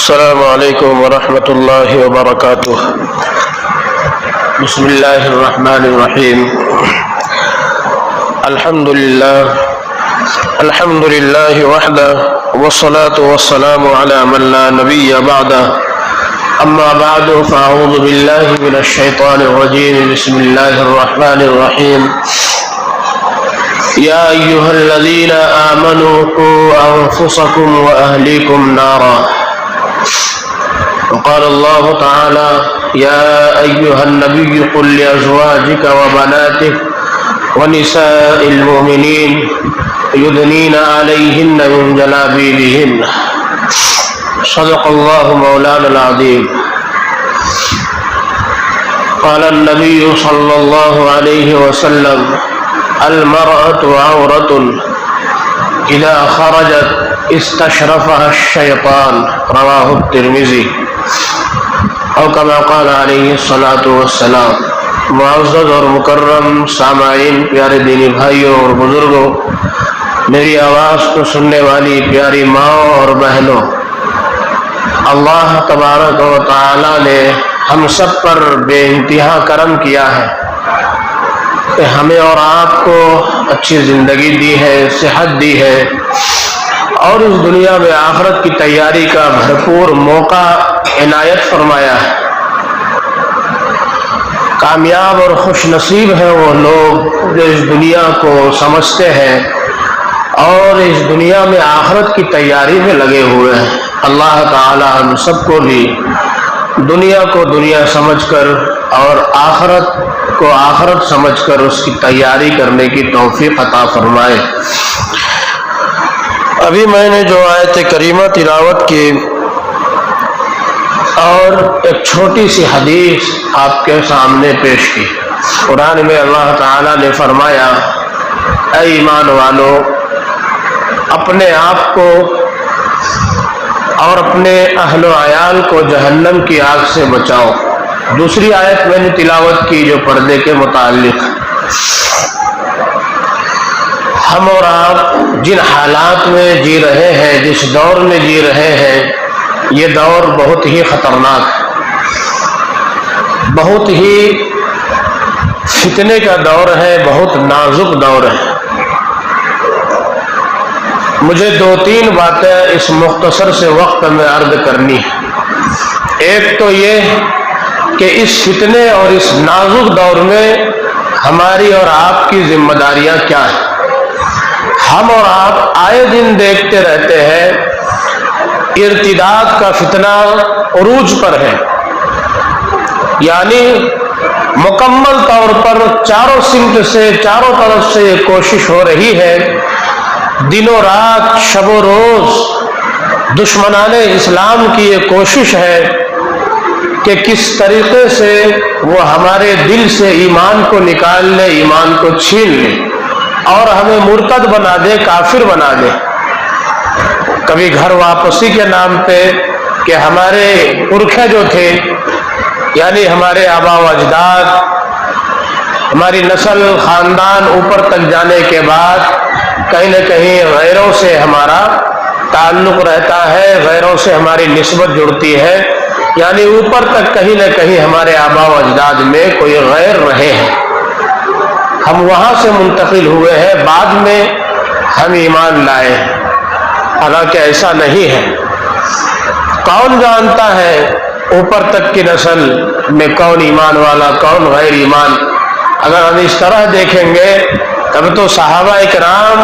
السلام علیکم ورحمۃ اللہ وبرکاتہ۔ بسم اللہ الرحمن الرحیم۔ الحمد للہ وحدہ والصلاة والسلام علی من لا نبی بعدہ، اما بعد فاعوذ باللہ من الشیطان الرجیم، بسم اللہ الرحمن الرحیم۔ یا ایہا الذین آمنوا قوا انفسکم واہلیکم نارا، وقال اللہ تعالی یا ایہا النبی قل لأزواجک وبناتک ونساء المؤمنین یدنین علیہن من جلابیبہن، صدق اللہ مولانا العظیم۔ قال النبی صلی اللہ علیہ وسلم المرأة عورة اذا خرجت استشرفها الشیطان، رواہ الترمذی، او کما قال علیہ الصلاۃ والسلام۔ معزز اور مکرم سامعین، پیارے دینی بھائیوں اور بزرگوں، میری آواز کو سننے والی پیاری ماؤں اور بہنوں، اللہ تبارک و تعالی نے ہم سب پر بے انتہا کرم کیا ہے کہ ہمیں اور آپ کو اچھی زندگی دی ہے، صحت دی ہے، اور اس دنیا میں آخرت کی تیاری کا بھرپور موقع عنایت فرمایا ہے۔ کامیاب اور خوش نصیب ہیں وہ لوگ جو اس دنیا کو سمجھتے ہیں اور اس دنیا میں آخرت کی تیاری میں لگے ہوئے ہیں۔ اللہ تعالی ہم سب کو بھی دنیا کو دنیا سمجھ کر اور آخرت کو آخرت سمجھ کر اس کی تیاری کرنے کی توفیق عطا فرمائے۔ ابھی میں نے جو آیت کریمہ تلاوت کی اور ایک چھوٹی سی حدیث آپ کے سامنے پیش کی۔ قرآن میں اللہ تعالیٰ نے فرمایا، اے ایمان والو، اپنے آپ کو اور اپنے اہل و عیال کو جہنم کی آگ سے بچاؤ۔ دوسری آیت میں نے تلاوت کی جو پردے کے متعلق۔ ہم اور آپ جن حالات میں جی رہے ہیں، جس دور میں جی رہے ہیں، یہ دور بہت ہی خطرناک ہے، بہت ہی فتنے کا دور ہے، بہت نازک دور ہے۔ مجھے دو تین باتیں اس مختصر سے وقت میں عرض کرنی ہے۔ ایک تو یہ کہ اس فتنے اور اس نازک دور میں ہماری اور آپ کی ذمہ داریاں کیا ہیں۔ ہم اور آپ آئے دن دیکھتے رہتے ہیں ارتداد کا فتنہ عروج پر ہے، یعنی مکمل طور پر چاروں سمت سے، چاروں طرف سے یہ کوشش ہو رہی ہے، دن و رات، شب و روز دشمنان اسلام کی یہ کوشش ہے کہ کس طریقے سے وہ ہمارے دل سے ایمان کو نکال لے، ایمان کو چھین لے اور ہمیں مرتد بنا دے، کافر بنا دے۔ کبھی گھر واپسی کے نام پہ کہ ہمارے پرکھے جو تھے، یعنی ہمارے آبا و اجداد، ہماری نسل خاندان اوپر تک جانے کے بعد کہیں نہ کہیں غیروں سے ہمارا تعلق رہتا ہے، غیروں سے ہماری نسبت جڑتی ہے، یعنی اوپر تک کہیں نہ کہیں ہمارے آبا و اجداد میں کوئی غیر رہے ہیں۔ ہم وہاں سے منتقل ہوئے ہیں، بعد میں ہم ایمان لائے، حالانکہ ایسا نہیں ہے۔ کون جانتا ہے اوپر تک کی نسل میں کون ایمان والا، کون غیر ایمان؟ اگر ہم اس طرح دیکھیں گے تب تو صحابہ اکرام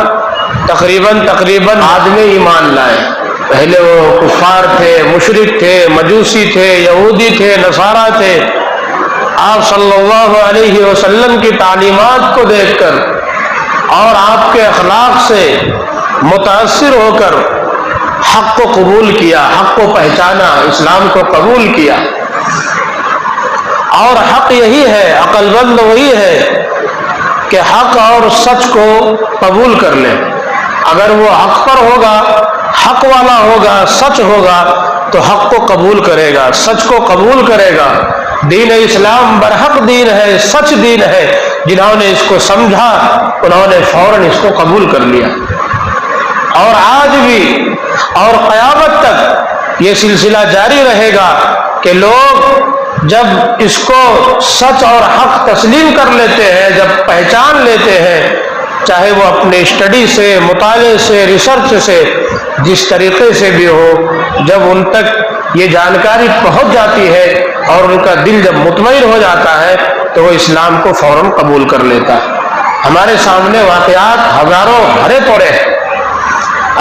تقریباً بعد میں ایمان لائے۔ پہلے وہ کفار تھے، مشرک تھے، مجوسی تھے، یہودی تھے، نصارہ تھے۔ آپ صلی اللہ علیہ وسلم کی تعلیمات کو دیکھ کر اور آپ کے اخلاق سے متاثر ہو کر حق کو قبول کیا، حق کو پہچانا، اسلام کو قبول کیا۔ اور حق یہی ہے، عقل مند وہی ہے کہ حق اور سچ کو قبول کر لے۔ اگر وہ حق پر ہوگا، حق والا ہوگا، سچ ہوگا تو حق کو قبول کرے گا، سچ کو قبول کرے گا۔ دین اسلام برحق دین ہے، سچ دین ہے۔ جنہوں نے اس کو سمجھا انہوں نے فوراً اس کو قبول کر لیا، اور آج بھی اور قیامت تک یہ سلسلہ جاری رہے گا کہ لوگ جب اس کو سچ اور حق تسلیم کر لیتے ہیں، جب پہچان لیتے ہیں، چاہے وہ اپنے اسٹڈی سے، مطالعے سے، ریسرچ سے، جس طریقے سے بھی ہو، جب ان تک یہ جانکاری پہنچ جاتی ہے اور ان کا دل جب مطمئن ہو جاتا ہے تو وہ اسلام کو فوراً قبول کر لیتا ہے۔ ہمارے سامنے واقعات ہزاروں بھرے پڑے ہیں۔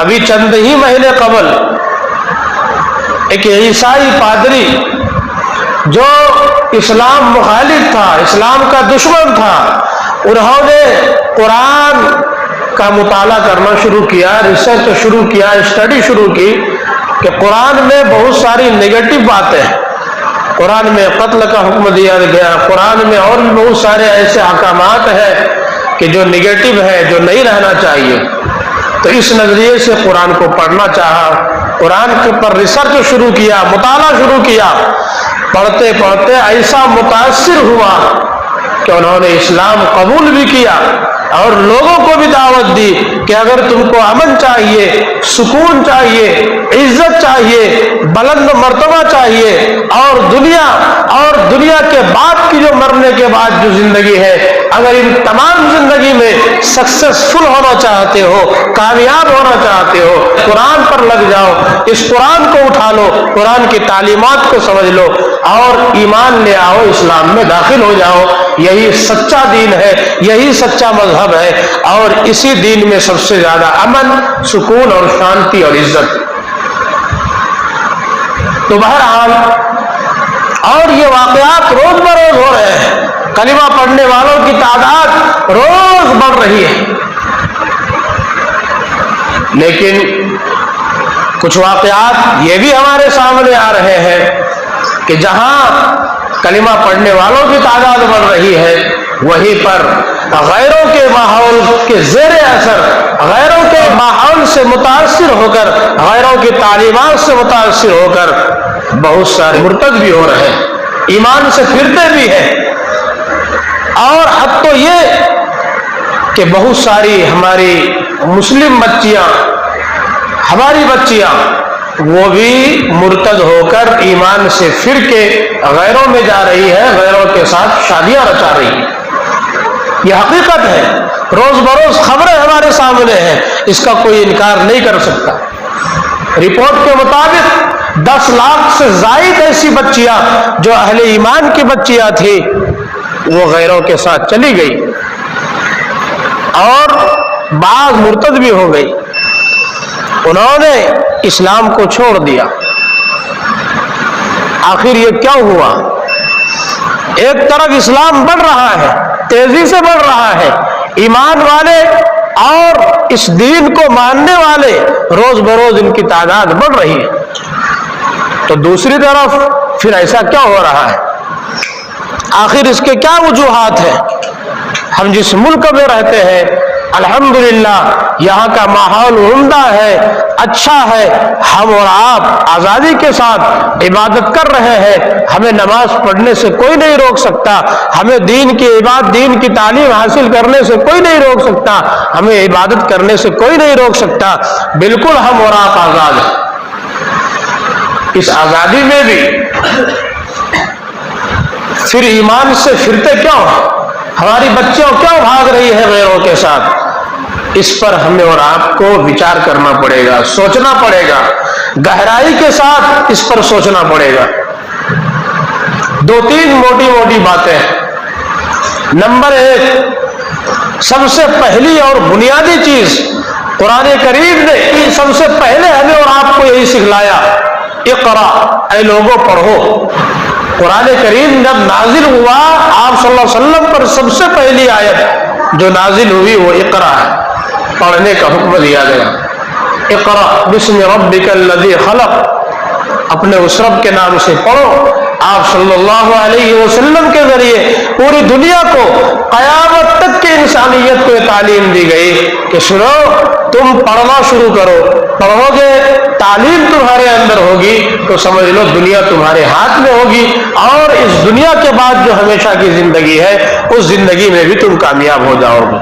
ابھی چند ہی مہینے قبل ایک عیسائی پادری جو اسلام مخالف تھا، اسلام کا دشمن تھا، انہوں نے قرآن کا مطالعہ کرنا شروع کیا، ریسرچ شروع کیا، اسٹڈی شروع کی کہ قرآن میں بہت ساری نگیٹو باتیں ہیں، قرآن میں قتل کا حکم دیا گیا، قرآن میں اور بھی بہت سارے ایسے احکامات ہیں کہ جو نگیٹو ہے، جو نہیں رہنا چاہیے۔ تو اس نظریے سے قرآن کو پڑھنا چاہا، قرآن کے پر ریسرچ شروع کیا، مطالعہ شروع کیا۔ پڑھتے پڑھتے ایسا متاثر ہوا کہ انہوں نے اسلام قبول بھی کیا اور لوگوں کو بھی دعوت دی کہ اگر تم کو امن چاہیے، سکون چاہیے، عزت چاہیے، بلند مرتبہ چاہیے، اور دنیا کے بعد کی جو مرنے کے بعد جو زندگی ہے، اگر ان تمام زندگی میں سکسیسفل ہونا چاہتے ہو، کامیاب ہونا چاہتے ہو، قرآن پر لگ جاؤ، اس قرآن کو اٹھا لو، قرآن کی تعلیمات کو سمجھ لو اور ایمان لے آؤ، اسلام میں داخل ہو جاؤ۔ یہی سچا دین ہے، یہی سچا مذہب ہے، اور اسی دین میں سب سے زیادہ امن، سکون اور شانتی اور عزت۔ تو بہرحال اور یہ واقعات روز بروز ہو رہے ہیں، کلمہ پڑھنے والوں کی تعداد روز بڑھ رہی ہے، لیکن کچھ واقعات یہ بھی ہمارے سامنے آ رہے ہیں کہ جہاں کلمہ پڑھنے والوں کی تعداد بڑھ رہی ہے، وہیں پر غیروں کے ماحول کے زیر اثر، غیروں کے ماحول سے متاثر ہو کر، غیروں کی تعلیمات سے متاثر ہو کر بہت سارے مرتد بھی ہو رہے ہیں، ایمان سے پھرتے بھی ہیں، اور حتی یہ کہ بہت ساری ہماری مسلم بچیاں، ہماری بچیاں، وہ بھی مرتد ہو کر ایمان سے پھر کے غیروں میں جا رہی ہے، غیروں کے ساتھ شادیاں رچا رہی ہے۔ یہ حقیقت ہے، روز بروز خبریں ہمارے سامنے ہیں، اس کا کوئی انکار نہیں کر سکتا۔ رپورٹ کے مطابق 10 لاکھ سے زائد ایسی بچیاں جو اہل ایمان کی بچیاں تھیں وہ غیروں کے ساتھ چلی گئی، اور بعض مرتد بھی ہو گئی، انہوں نے اسلام کو چھوڑ دیا۔ آخر یہ کیا ہوا؟ ایک طرف اسلام بڑھ رہا ہے، تیزی سے بڑھ رہا ہے، ایمان والے اور اس دین کو ماننے والے روز بروز ان کی تعداد بڑھ رہی ہے، تو دوسری طرف پھر ایسا کیا ہو رہا ہے؟ آخر اس کے کیا وجوہات ہیں؟ ہم جس ملک میں رہتے ہیں الحمدللہ یہاں کا ماحول عمدہ ہے، اچھا ہے، ہم اور آپ آزادی کے ساتھ عبادت کر رہے ہیں، ہمیں نماز پڑھنے سے کوئی نہیں روک سکتا، ہمیں دین کی تعلیم حاصل کرنے سے کوئی نہیں روک سکتا، ہمیں عبادت کرنے سے کوئی نہیں روک سکتا، بالکل ہم اور آپ آزاد ہیں۔ اس آزادی میں بھی پھر ایمان سے پھرتے کیوں؟ ہماری بچیاں کیوں بھاگ رہی ہے غیروں کے ساتھ؟ اس پر ہمیں اور آپ کو وچار کرنا پڑے گا، سوچنا پڑے گا، گہرائی کے ساتھ اس پر سوچنا پڑے گا۔ 2-3 موٹی موٹی باتیں۔ نمبر 1، سب سے پہلی اور بنیادی چیز قرآن کریم نے سب سے پہلے ہمیں اور آپ کو یہی سکھلایا، اقرا، اے لوگوں پڑھو۔ قرآن کریم جب نازل ہوا آپ صلی اللہ علیہ وسلم پر سب سے پہلی آیت جو نازل ہوئی وہ اقرا ہے، پڑھنے کا حکم دیا گیا۔ اقرا بسم ربک الذی خلق، اپنے اس رب کے نام سے پڑھو۔ آپ صلی اللہ علیہ وسلم کے ذریعے پوری دنیا کو، قیامت تک کی انسانیت کو یہ تعلیم دی گئی کہ سنو، تم پڑھنا شروع کرو، پڑھو گے، تعلیم تمہارے اندر ہوگی تو سمجھ لو دنیا تمہارے ہاتھ میں ہوگی، اور اس دنیا کے بعد جو ہمیشہ کی زندگی ہے اس زندگی میں بھی تم کامیاب ہو جاؤ گے۔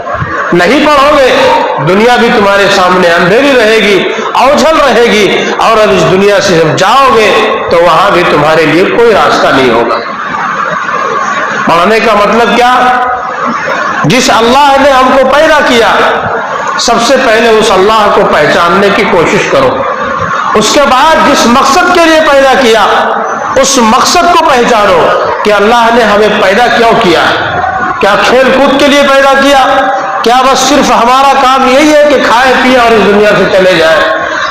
نہیں پڑھو گے، دنیا بھی تمہارے سامنے اندھیری رہے گی اوجھل رہے گی، اور اب اس دنیا سے جب جاؤ گے تو وہاں بھی تمہارے لیے کوئی راستہ نہیں ہوگا۔ پڑھنے کا مطلب کیا؟ جس اللہ نے ہم کو پیدا کیا، سب سے پہلے اس اللہ کو پہچاننے کی کوشش کرو۔ اس کے بعد جس مقصد کے لیے پیدا کیا، اس مقصد کو پہچانو کہ اللہ نے ہمیں پیدا کیوں کیا ہے۔ کیا کھیل کود کے لیے پیدا کیا؟ کیا بس صرف ہمارا کام یہی ہے کہ کھائے پیے اور اس دنیا سے چلے جائیں؟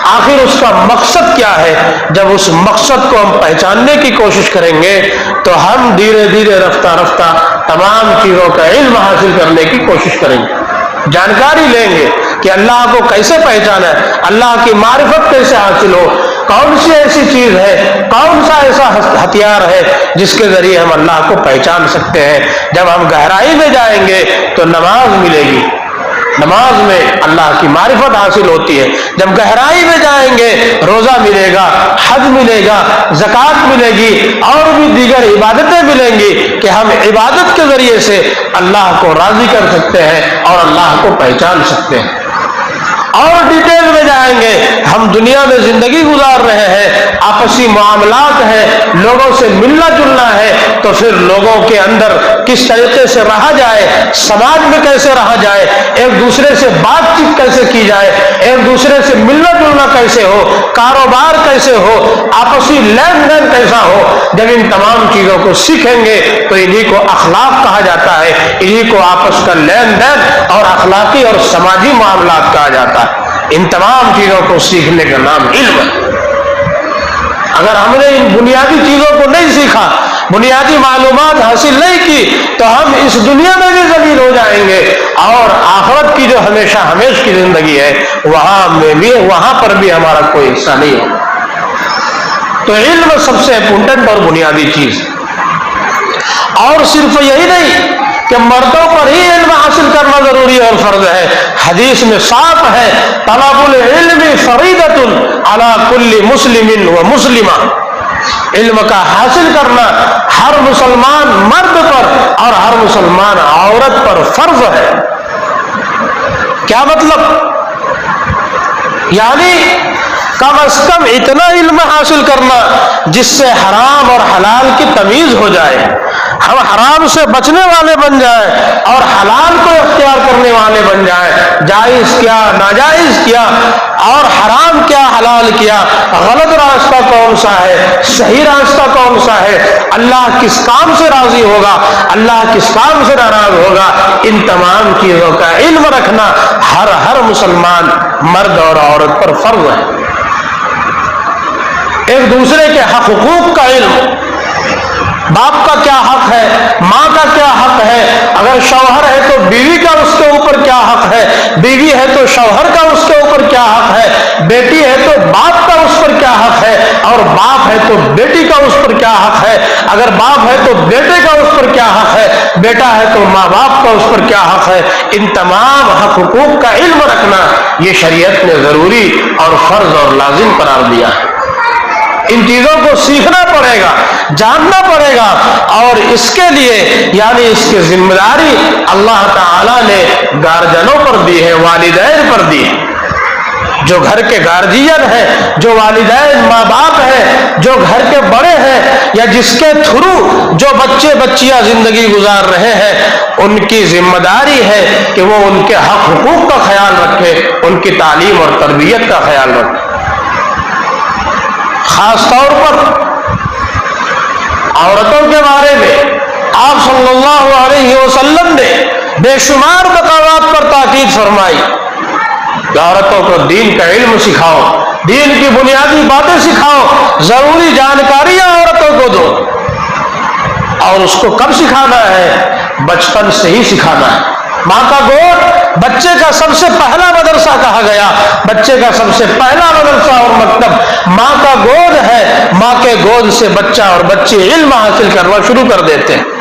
آخر اس کا مقصد کیا ہے؟ جب اس مقصد کو ہم پہچاننے کی کوشش کریں گے تو ہم دھیرے دھیرے رفتہ رفتہ تمام چیزوں کا علم حاصل کرنے کی کوشش کریں گے، جانکاری لیں گے کہ اللہ کو کیسے پہچانا ہے، اللہ کی معرفت کیسے حاصل ہو، کون سی ایسی چیز ہے، کون سا ایسا ہتھیار ہے جس کے ذریعے ہم اللہ کو پہچان سکتے ہیں۔ جب ہم گہرائی میں جائیں گے تو نماز ملے گی، نماز میں اللہ کی معرفت حاصل ہوتی ہے۔ جب گہرائی میں جائیں گے روزہ ملے گا، حج ملے گا، زکوٰۃ ملے گی، اور بھی دیگر عبادتیں ملیں گی کہ ہم عبادت کے ذریعے سے اللہ کو راضی کر سکتے ہیں اور اللہ کو پہچان سکتے ہیں۔ اور ڈیٹیل میں جائیں گے، ہم دنیا میں زندگی گزار رہے ہیں، آپسی معاملات ہیں، لوگوں سے ملنا جلنا ہے، تو پھر لوگوں کے اندر کس طریقے سے رہا جائے، سماج میں کیسے رہا جائے، ایک دوسرے سے بات چیت کیسے کی جائے، ایک دوسرے سے ملنا جلنا کیسے ہو، کاروبار کیسے ہو، آپسی لین دین کیسا ہو، جب ان تمام چیزوں کو سیکھیں گے تو انہی کو اخلاق کہا جاتا ہے، انہی کو آپس کا لین دین اور اخلاقی اور سماجی معاملات کہا جاتا ہے۔ ان تمام چیزوں کو سیکھنے کا نام علم ہے۔ اگر ہم نے ان بنیادی چیزوں کو نہیں سیکھا، بنیادی معلومات حاصل نہیں کی، تو ہم اس دنیا میں بھی ذلیل ہو جائیں گے، اور آخرت کی جو ہمیشہ ہمیش کی زندگی ہے وہاں پر بھی ہمارا کوئی حصہ نہیں ہوگا۔ تو علم سب سے امپورٹنٹ اور بنیادی چیز ہے۔ اور صرف یہی نہیں کہ مردوں پر ہی علم حاصل کرنا ضروری اور فرض ہے، حدیث میں صاف ہے، طلب العلم فریضۃ علی کل مسلم و مسلمہ، علم کا حاصل کرنا ہر مسلمان مرد پر اور ہر مسلمان عورت پر فرض ہے۔ کیا مطلب؟ یعنی کم از کم اتنا علم حاصل کرنا جس سے حرام اور حلال کی تمیز ہو جائے، ہم حرام سے بچنے والے بن جائیں اور حلال کو اختیار کرنے والے بن جائیں، جائز کیا، ناجائز کیا، اور حرام کیا، حلال کیا، غلط راستہ کون سا ہے، صحیح راستہ کون سا ہے، اللہ کس کام سے راضی ہوگا، اللہ کس کام سے ناراض ہوگا، ان تمام چیزوں کا علم رکھنا ہر مسلمان مرد اور عورت پر فرض ہے۔ ایک دوسرے کے حقوق کا علم، باپ کا کیا حق ہے، ماں کا کیا حق ہے، اگر شوہر ہے تو بیوی کا اس کے اوپر کیا حق ہے، بیوی ہے تو شوہر کا اس کے اوپر کیا حق ہے، بیٹی ہے تو باپ کا اس پر کیا حق ہے، اور باپ ہے تو بیٹی کا اس پر کیا حق ہے، اگر باپ ہے تو بیٹے کا اس پر کیا حق ہے، بیٹا ہے تو ماں باپ کا اس پر کیا حق ہے۔ ان تمام حقوق کا علم رکھنا یہ شریعت نے ضروری اور فرض اور لازم قرار دیا ہے۔ ان چیزوں کو سیکھنا پڑے گا، جاننا پڑے گا، اور اس کے لیے یعنی اس کی ذمہ داری اللہ تعالیٰ نے گارجنوں پر دی ہے، والدین پر دی ہے۔ جو گھر کے گارجین ہیں، جو والدین ماں باپ ہیں، جو گھر کے بڑے ہیں، یا جس کے تھرو جو بچے بچیاں زندگی گزار رہے ہیں، ان کی ذمہ داری ہے کہ وہ ان کے حق حقوق کا خیال رکھے، ان کی تعلیم اور تربیت کا خیال رکھے۔ خاص طور پر عورتوں کے بارے میں آپ صلی اللہ علیہ وسلم نے بے شمار مقامات پر تاکید فرمائی کہ عورتوں کو دین کا علم سکھاؤ، دین کی بنیادی باتیں سکھاؤ، ضروری جانکاریاں عورتوں کو دو، اور اس کو کب سکھانا ہے؟ بچپن سے ہی سکھانا ہے۔ ماں کا گود بچے کا سب سے پہلا مدرسہ کہا گیا، بچے کا سب سے پہلا مدرسہ اور مکتب ماں کا گود ہے۔ ماں کے گود سے بچہ اور بچی علم حاصل کرنا شروع کر دیتے ہیں۔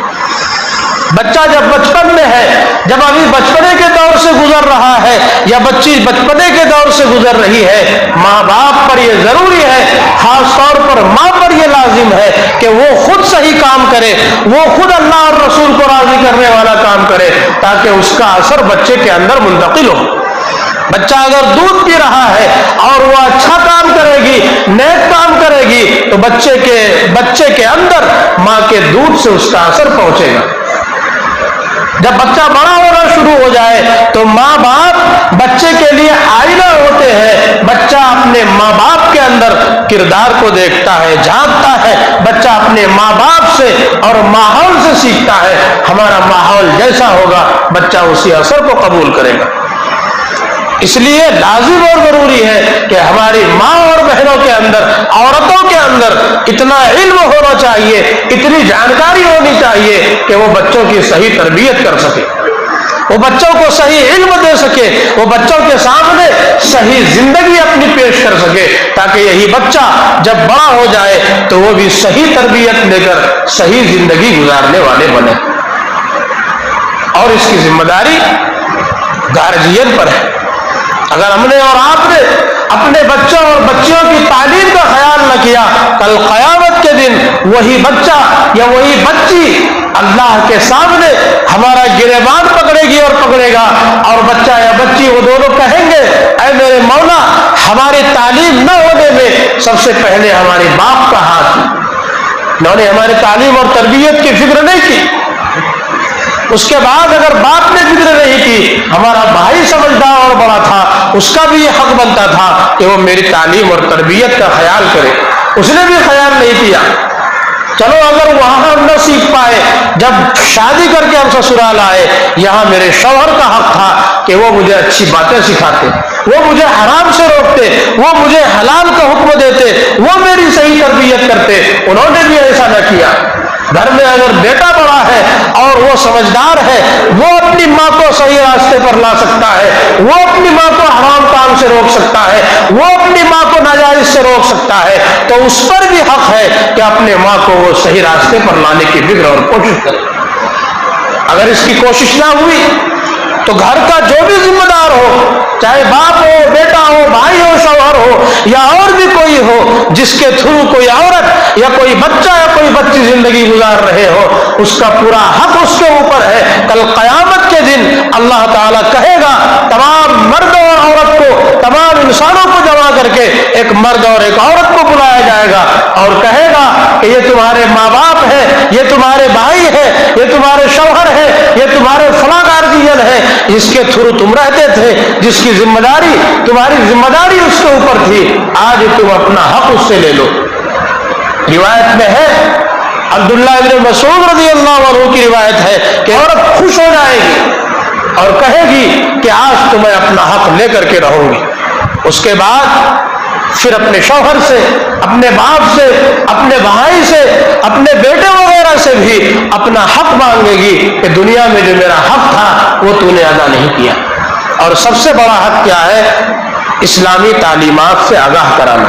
بچہ جب بچپن میں ہے، جب ابھی بچپنے کے دور سے گزر رہا ہے، یا بچی بچپنے کے دور سے گزر رہی ہے، ماں باپ پر یہ ضروری ہے، خاص طور پر ماں پر یہ لازم ہے کہ وہ خود صحیح کام کرے، وہ خود اللہ اور رسول کو راضی کرنے والا کام کرے، تاکہ اس کا اثر بچے کے اندر منتقل ہو۔ بچہ اگر دودھ پی رہا ہے اور وہ اچھا کام کرے گی، نیک کام کرے گی، تو بچے کے اندر ماں کے دودھ سے اس کا اثر پہنچے گا۔ جب بچہ بڑا ہونا شروع ہو جائے تو ماں باپ بچے کے لیے آئینہ ہوتے ہیں۔ بچہ اپنے ماں باپ کے اندر کردار کو دیکھتا ہے، جھانکتا ہے۔ بچہ اپنے ماں باپ سے اور ماحول سے سیکھتا ہے۔ ہمارا ماحول جیسا ہوگا بچہ اسی اثر کو قبول کرے گا۔ اس لیے لازم اور ضروری ہے کہ ہماری ماں اور بہنوں کے اندر، عورتوں کے اندر اتنا علم ہونا چاہیے، اتنی جانکاری ہونی چاہیے کہ وہ بچوں کی صحیح تربیت کر سکے، وہ بچوں کو صحیح علم دے سکے، وہ بچوں کے سامنے صحیح زندگی اپنی پیش کر سکے، تاکہ یہی بچہ جب بڑا ہو جائے تو وہ بھی صحیح تربیت لے کر صحیح زندگی گزارنے والے بنے۔ اور اس کی ذمہ داری گارجین پر ہے۔ اگر ہم نے اور آپ نے اپنے بچوں اور بچیوں کی تعلیم کا خیال نہ کیا، کل قیامت کے دن وہی بچہ یا وہی بچی اللہ کے سامنے ہمارا گریبان پکڑے گی اور پکڑے گا، اور بچہ یا بچی وہ دونوں کہیں گے اے میرے مولا، ہماری تعلیم نہ ہونے میں سب سے پہلے ہمارے باپ کا ہاتھ، انہوں نے ہماری تعلیم اور تربیت کی فکر نہیں کی۔ اس کے بعد اگر باپ نے فکر نہیں کی، ہمارا بھائی سمجھدار اور بڑا تھا، اس کا بھی یہ حق بنتا تھا کہ وہ میری تعلیم اور تربیت کا خیال کرے، اس نے بھی خیال نہیں کیا۔ چلو اگر وہاں ہم نہ سیکھ پائے، جب شادی کر کے ہم سسرال آئے، یہاں میرے شوہر کا حق تھا کہ وہ مجھے اچھی باتیں سکھاتے، وہ مجھے حرام سے روکتے، وہ مجھے حلال کا حکم دیتے، وہ میری صحیح تربیت کرتے، انہوں نے بھی ایسا نہ کیا۔ گھر میں اگر بیٹا بڑا ہے اور وہ سمجھدار ہے، وہ اپنی ماں کو صحیح راستے پر لا سکتا ہے، وہ اپنی ماں کو حرام کام سے روک سکتا ہے، وہ اپنی ماں کو ناجائز سے روک سکتا ہے، تو اس پر بھی حق ہے کہ اپنے ماں کو وہ صحیح راستے پر لانے کی فکر اور کوشش کرے۔ اگر اس کی کوشش نہ ہوئی تو گھر کا جو بھی ذمہ دار ہو، چاہے باپ ہو، بیٹا ہو، بھائی ہو، شوہر ہو یا اور بھی کوئی ہو، جس کے تھرو کوئی عورت یا کوئی بچہ یا کوئی بچی زندگی گزار رہے ہو، اس کا پورا حق اس کے اوپر ہے۔ کل قیامت کے دن اللہ تعالیٰ کہے گا، تمام مرد اور عورت کو، تمام انسانوں کو جمع کر کے ایک مرد اور ایک عورت کو بلایا جائے گا اور کہے گا کہ یہ تمہارے ماں باپ ہے، یہ تمہارے بھائی ہے، یہ تمہارے شوہر ہے، یہ تمہارے فلاں گارجین ہے، جس کے تھرو تم رہتے تھے، جس کی ذمہ داری، تمہاری ذمہ داری اس کے اوپر تھی، آج تم اپنا حق اس سے لے لو۔ روایت میں ہے، عبداللہ ابن مسعود رضی اللہ عنہ کی روایت ہے کہ عورت خوش ہو جائے گی اور کہے گی کہ آج تو میں اپنا حق لے کر کے رہوں گی۔ اس کے بعد پھر اپنے شوہر سے، اپنے باپ سے، اپنے بھائی سے، اپنے بیٹے وغیرہ سے بھی اپنا حق مانگے گی کہ دنیا میں جو میرا حق تھا وہ تو نے ادا نہیں کیا۔ اور سب سے بڑا حق کیا ہے؟ اسلامی تعلیمات سے آگاہ کرانا،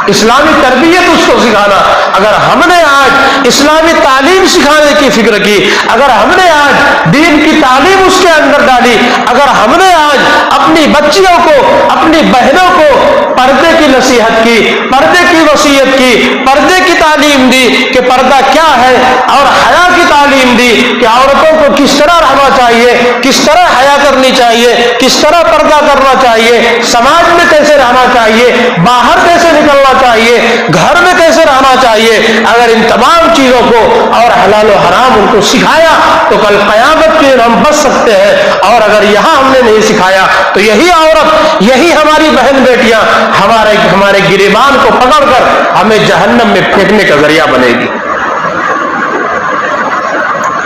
اسلامی تربیت اس کو سکھانا۔ اگر ہم نے آج اسلامی تعلیم سکھانے کی فکر کی، اگر ہم نے آج دین کی تعلیم اس کے اندر ڈالی، اگر ہم نے آج اپنی بچیوں کو، اپنی بہنوں کو پردے کی نصیحت کی، پردے کی وصیت کی، پردے کی تعلیم دی کہ پردہ کیا ہے، اور حیا کی تعلیم دی کہ عورتوں کو کس طرح رہنا چاہیے، کس طرح حیا کرنی چاہیے، کس طرح پردہ کرنا چاہیے، سماج میں کیسے رہنا چاہیے، باہر کیسے نکلنا چاہیے، گھر میں کیسے رہنا چاہیے، اگر ان تمام چیزوں کو اور حلال و حرام ان کو سکھایا تو کل قیامت کے دن ہم بچ سکتے ہیں۔ اور اگر یہاں ہم نے نہیں سکھایا تو یہی عورت، یہی ہماری بہن بیٹیاں ہمارے گریبان کو پکڑ کر ہمیں جہنم میں پھینکنے کا ذریعہ بنے گی،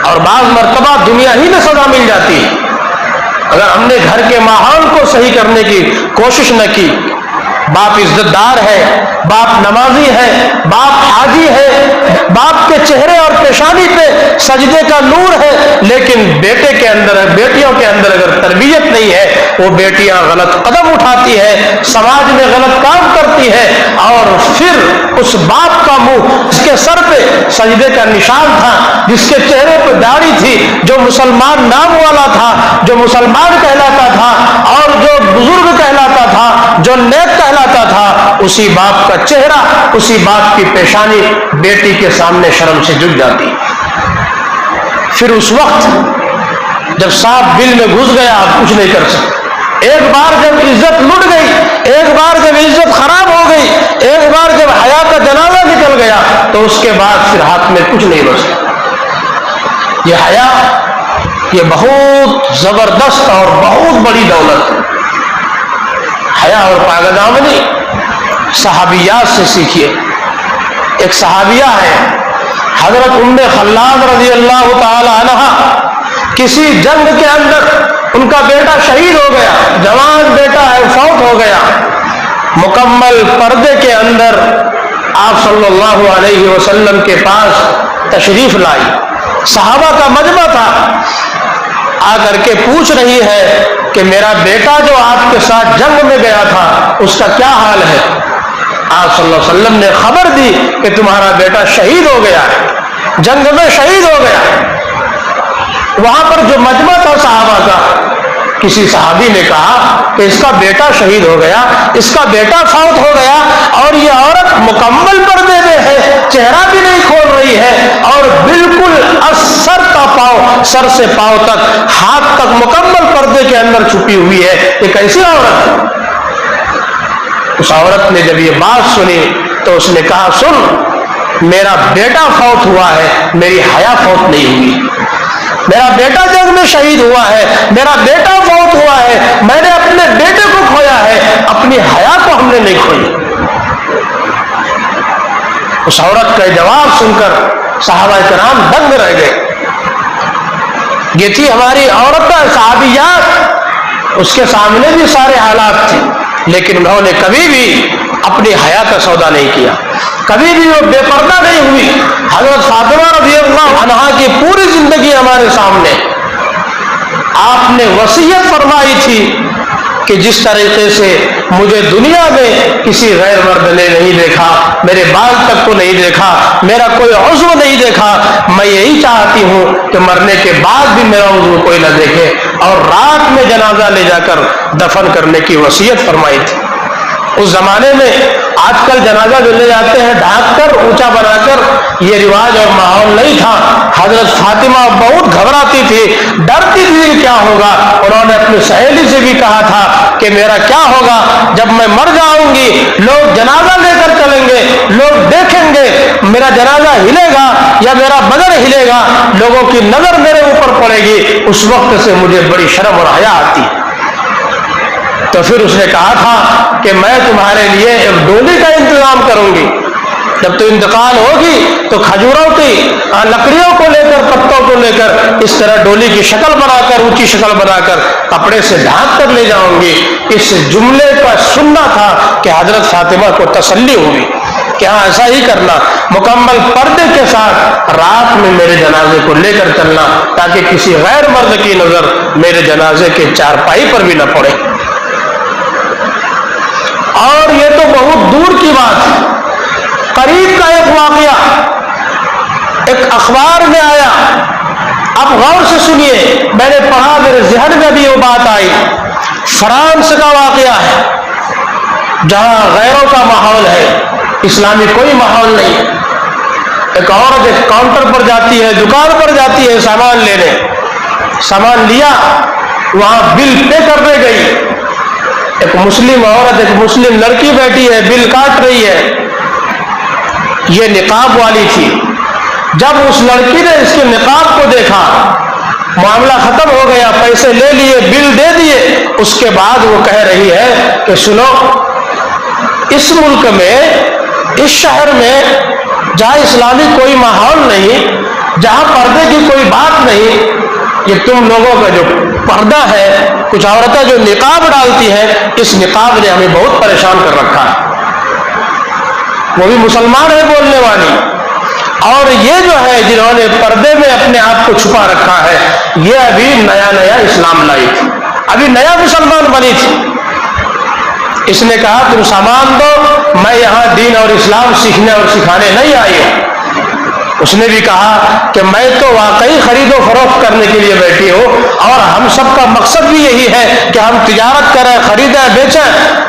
اور بعض مرتبہ دنیا ہی میں سزا مل جاتی ہے۔ اگر ہم نے گھر کے ماحول کو صحیح کرنے کی کوشش نہ کی، باپ عزت دار ہے، باپ نمازی ہے، باپ حاجی ہے، باپ کے چہرے اور پیشانی پہ سجدے کا نور ہے، لیکن بیٹے کے اندر، بیٹیوں کے اندر اگر تربیت نہیں ہے، وہ بیٹیاں غلط قدم اٹھاتی ہے، سماج میں غلط کام کرتی ہے، اور پھر اس باپ کا منہ جس کے سر پہ سجدے کا نشان تھا، جس کے چہرے پہ داڑھی تھی، جو مسلمان نام والا تھا، جو مسلمان کہلاتا تھا اور جو بزرگ کہلاتا تھا، جو نیک کہلاتا تھا، اسی باپ کا چہرہ، اسی باپ کی پیشانی بیٹی کے سامنے شرم سے جھک جاتی۔ پھر اس وقت جب سانپ بل میں گھس گیا، آپ کچھ نہیں کر سکتے، ایک بار جب عزت لٹ گئی، ایک بار جب عزت خراب ہو گئی، ایک بار جب حیا کا جنازہ نکل گیا تو اس کے بعد پھر ہاتھ میں کچھ نہیں بچتا۔ یہ حیا یہ بہت زبردست اور بہت بڑی دولت ہے۔ حیا اور پاک دامنی صحابیات سے سیکھیے۔ ایک صحابیہ ہے حضرت ام خلاد رضی اللہ تعالی عنہ، کسی جنگ کے اندر ان کا بیٹا شہید ہو گیا، جوان بیٹا ہے، فوت ہو گیا، مکمل پردے کے اندر آپ صلی اللہ علیہ وسلم کے پاس تشریف لائی، صحابہ کا مجمع تھا، آ کر کے پوچھ رہی ہے کہ میرا بیٹا جو آپ کے ساتھ جنگ میں گیا تھا اس کا کیا حال ہے؟ آپ صلی اللہ علیہ وسلم نے خبر دی کہ تمہارا بیٹا شہید ہو گیا ہے، جنگ میں شہید ہو گیا۔ وہاں پر جو مجمع تھا صحابہ کا، کسی صحابی نے کہا کہ اس کا بیٹا شہید ہو گیا، اس کا بیٹا فوت ہو گیا، اور یہ عورت مکمل پردے میں ہے، چہرہ بھی نہیں کھول رہی ہے، اور بالکل سر کا پاؤں، سر سے پاؤں تک، ہاتھ تک مکمل پردے کے اندر چھپی ہوئی ہے، یہ کیسی عورت ہے؟ اس عورت نے جب یہ بات سنی تو اس نے کہا سن، میرا بیٹا فوت ہوا ہے، میری حیا فوت نہیں ہوئی، میرا بیٹا جنگ میں شہید ہوا ہے، میرا بیٹا فوت ہوا ہے، میں نے اپنے بیٹے کو کھویا ہے، اپنی حیا کو ہم نے نہیں کھوئی۔ اس عورت کا جواب سن کر صحابہ کرام دنگ رہ گئے۔ یہ تھی ہماری عورتیں صحابیات، اس کے سامنے بھی سارے حالات تھے، لیکن انہوں نے کبھی بھی اپنی حیا کا سودا نہیں کیا، کبھی بھی وہ بے پردہ نہیں ہوئی۔ حضرت فاطمہ رضی اللہ عنہا کی پوری زندگی ہمارے سامنے، آپ نے وصیت فرمائی تھی کہ جس طریقے سے مجھے دنیا میں کسی غیر مرد نے نہیں دیکھا، میرے بال تک کو نہیں دیکھا، میرا کوئی عضو نہیں دیکھا، میں یہی چاہتی ہوں کہ مرنے کے بعد بھی میرا عضو کوئی نہ دیکھے، اور رات میں جنازہ لے جا کر دفن کرنے کی وصیت فرمائی تھی۔ اس زمانے میں آج کل جنازہ جو لے جاتے ہیں ڈھانک کر، اونچا بنا کر، یہ رواج اور ماحول نہیں تھا۔ حضرت فاطمہ بہت گھبراتی تھی، ڈرتی تھی کہ کیا ہوگا۔ انہوں نے اپنی سہیلی سے بھی کہا تھا کہ میرا کیا ہوگا جب میں مر جاؤں گی، لوگ جنازہ لے کر چلیں گے، لوگ دیکھیں گے میرا جنازہ ہلے گا یا میرا بدن ہلے گا، لوگوں کی نظر میرے اوپر پڑے گی، اس وقت سے مجھے بڑی شرم اور حیا آتی۔ تو پھر اس نے کہا تھا کہ میں تمہارے لیے ایک ڈولی کا انتظام کروں گی، جب تو انتقال ہوگی تو کھجوروں کی لکڑیوں کو لے کر، پتوں کو لے کر، اس طرح ڈولی کی شکل بنا کر، اونچی شکل بنا کر کپڑے سے ڈھانپ کر لے جاؤں گی۔ اس جملے کا سننا تھا کہ حضرت فاطمہ کو تسلی ہوئی کہ ہاں ایسا ہی کرنا، مکمل پردے کے ساتھ رات میں میرے جنازے کو لے کر چلنا، تاکہ کسی غیر مرد کی نظر میرے جنازے کے چارپائی پر بھی نہ پڑے۔ اور یہ تو بہت دور کی بات ہے، قریب کا ایک واقعہ ایک اخبار میں آیا، اب غور سے سنیے، میں نے پڑھا، میرے ذہن میں بھی وہ بات آئی۔ فرانس کا واقعہ ہے، جہاں غیروں کا ماحول ہے، اسلامی کوئی ماحول نہیں۔ ایک عورت ایک کاؤنٹر پر جاتی ہے، دکان پر جاتی ہے سامان لینے، سامان لیا، وہاں بل پے کرنے گئی، ایک مسلم عورت، ایک مسلم لڑکی بیٹھی ہے، بل کاٹ رہی ہے، یہ نقاب والی تھی۔ جب اس لڑکی نے اس کے نقاب کو دیکھا، معاملہ ختم ہو گیا، پیسے لے لیے، بل دے دیے۔ اس کے بعد وہ کہہ رہی ہے کہ سنو، اس ملک میں، اس شہر میں جہاں اسلامی کوئی ماحول نہیں، جہاں پردے کی کوئی بات نہیں، یہ تم لوگوں کا جو پردہ ہے، کچھ عورتیں جو نقاب ڈالتی ہیں، اس نقاب نے ہمیں بہت پریشان کر رکھا ہے۔ وہ بھی مسلمان ہے بولنے والی، اور یہ جو ہے جنہوں نے پردے میں اپنے آپ کو چھپا رکھا ہے، یہ ابھی نیا نیا اسلام لائی تھی، ابھی نیا مسلمان بنی تھی۔ اس نے کہا تم سامان دو، میں یہاں دین اور اسلام سیکھنے اور سکھانے نہیں آئی ہوں۔ اس نے بھی کہا کہ میں تو واقعی خرید و فروخت کرنے کے لیے بیٹھی ہوں، اور ہم سب کا مقصد بھی یہی ہے کہ ہم تجارت کریں، خریدیں، بیچیں،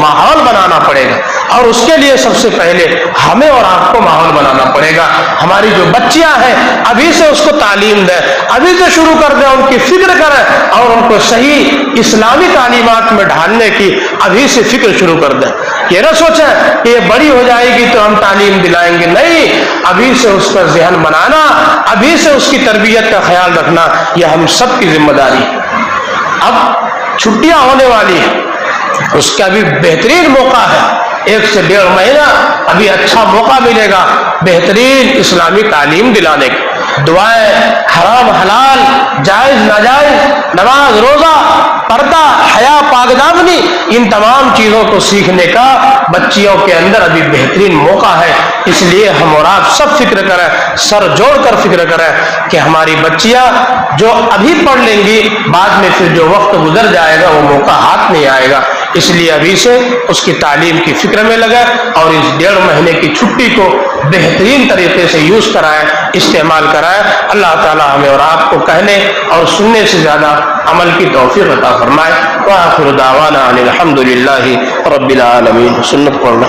ماحول بنانا پڑے گا، اور اس کے لیے سب سے پہلے ہمیں اور آپ کو ماحول بنانا پڑے گا۔ ہماری جو بچیاں ہیں ابھی سے اس کو تعلیم دیں، ابھی سے شروع کر دیں، ان کی فکر کریں اور ان کو صحیح اسلامی تعلیمات میں ڈھالنے کی ابھی سے فکر شروع کر دیں۔ یہ نہ سوچیں کہ یہ بڑی ہو جائے گی تو ہم تعلیم دلائیں گے، نہیں، ابھی سے اس کا ذہن بنانا، ابھی سے اس کی تربیت کا خیال رکھنا، یہ ہم سب کی ذمہ داری ہے۔ اب چھٹیاں ہونے والی ہیں، اس کا بھی بہترین موقع ہے، 1 سے 1.5 مہینہ ابھی اچھا موقع ملے گا بہترین اسلامی تعلیم دلانے کی۔ دعائیں، حرام حلال، جائز ناجائز، نماز روزہ، پردہ، حیا، پاک دامنی، ان تمام چیزوں کو سیکھنے کا بچیوں کے اندر ابھی بہترین موقع ہے۔ اس لیے ہم اور آپ سب فکر کریں، سر جوڑ کر فکر کریں کہ ہماری بچیاں جو ابھی پڑھ لیں گی، بعد میں پھر جو وقت گزر جائے گا وہ موقع ہاتھ نہیں آئے گا۔ اس لیے ابھی سے اس کی تعلیم کی فکر میں لگے اور اس 1.5 مہینے کی چھٹی کو بہترین طریقے سے یوز کرائیں، استعمال کرائیں۔ اللہ تعالی ہمیں اور آپ کو کہنے اور سننے سے زیادہ عمل کی توفیق عطا فرمائے۔ وآخر دعوانا ان الحمد للہ رب العالمین۔ سنت پڑھنا۔